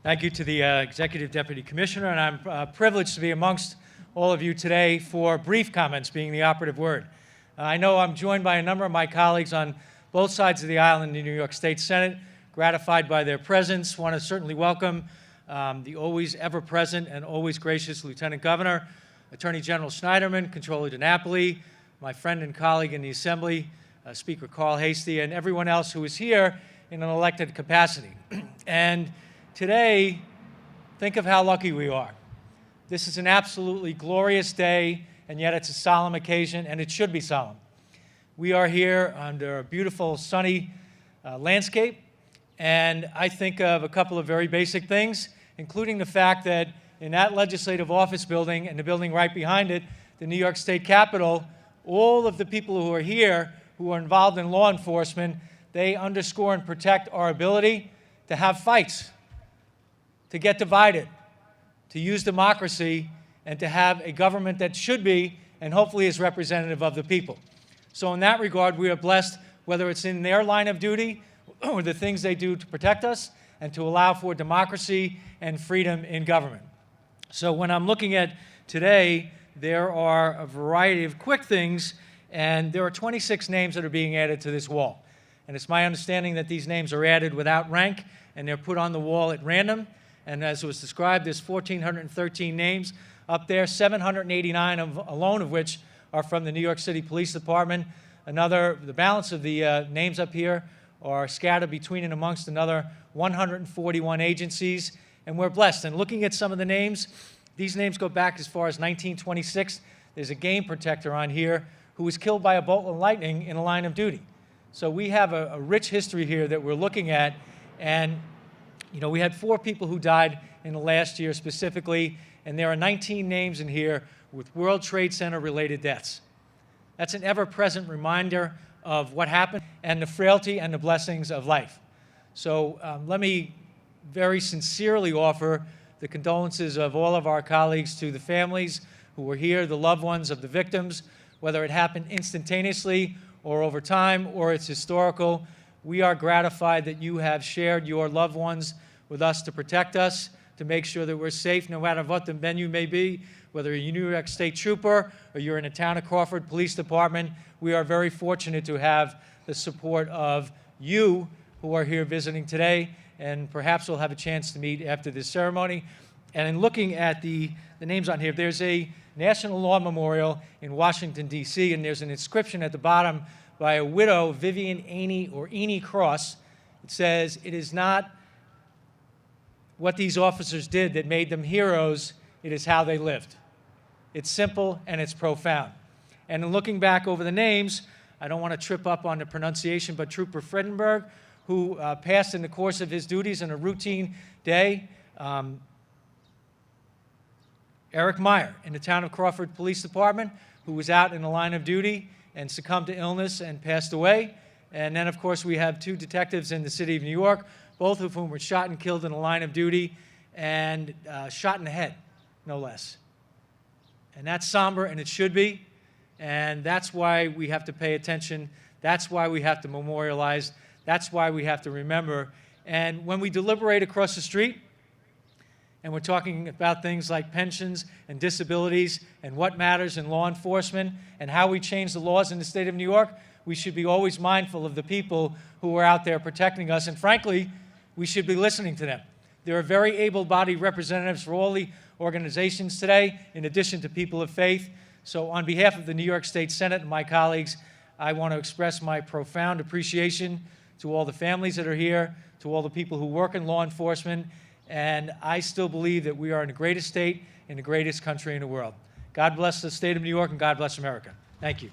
Thank you to the Executive Deputy Commissioner, and I'm privileged to be amongst all of you today for brief comments being the operative word. I know I'm joined by a number of my colleagues on both sides of the aisle in the New York State Senate, gratified by their presence. Want to certainly welcome the always ever-present and always gracious Lieutenant Governor, Attorney General Schneiderman, Controller DiNapoli, my friend and colleague in the Assembly, Speaker Carl Hastie, and everyone else who is here in an elected capacity. And today, think of how lucky we are. This is an absolutely glorious day, and yet it's a solemn occasion, and it should be solemn. We are here under a beautiful, sunny landscape, and I think of a couple of very basic things, including the fact that in that legislative office building and the building right behind it, the New York State Capitol, all of the people who are here who are involved in law enforcement, they underscore and protect our ability to have fights, to get divided, to use democracy, and to have a government that should be and hopefully is representative of the people. So in that regard, we are blessed, whether it's in their line of duty or the things they do to protect us and to allow for democracy and freedom in government. So when I'm looking at today, there are a variety of quick things, and there are 26 names that are being added to this wall. And it's my understanding that these names are added without rank, and they're put on the wall at random. And as was described, there's 1,413 names up there, 789 alone of which are from the New York City Police Department. The balance of the names up here are scattered between and amongst another 141 agencies, and we're blessed. And looking at some of the names, these names go back as far as 1926. There's a game protector on here who was killed by a bolt of lightning in a line of duty. So we have a rich history here that we're looking at, and you know, we had 4 people who died in the last year specifically, and there are 19 names in here with World Trade Center related deaths. That's an ever-present reminder of what happened and the frailty and the blessings of life. So let me very sincerely offer the condolences of all of our colleagues to the families who were here, the loved ones of the victims, whether it happened instantaneously or over time or it's historical. We are gratified that you have shared your loved ones with us to protect us, to make sure that we're safe no matter what the venue may be, whether you're a New York State trooper or you're in the town of Crawford Police Department. We are very fortunate to have the support of you who are here visiting today, and perhaps we'll have a chance to meet after this ceremony. And in looking at the names on here, there's a National Law Memorial in Washington, D.C., and there's an inscription at the bottom by a widow, Vivian Aney Cross. It says, "It is not what these officers did that made them heroes, it is how they lived." It's simple and it's profound. And in looking back over the names, I don't want to trip up on the pronunciation, but Trooper Friedenberg, who passed in the course of his duties on a routine day, Eric Meyer in the town of Crawford Police Department, who was out in the line of duty and succumbed to illness and passed away. And then, of course, we have 2 detectives in the city of New York, both of whom were shot and killed in the line of duty and shot in the head, no less. And that's somber, and it should be. And that's why we have to pay attention. That's why we have to memorialize. That's why we have to remember. And when we deliberate across the street, and we're talking about things like pensions and disabilities and what matters in law enforcement and how we change the laws in the state of New York, we should be always mindful of the people who are out there protecting us. And frankly, we should be listening to them. There are very able-bodied representatives for all the organizations today, in addition to people of faith. So on behalf of the New York State Senate and my colleagues, I want to express my profound appreciation to all the families that are here, to all the people who work in law enforcement, and I still believe that we are in the greatest state in the greatest country in the world. God bless the state of New York, and God bless America. Thank you.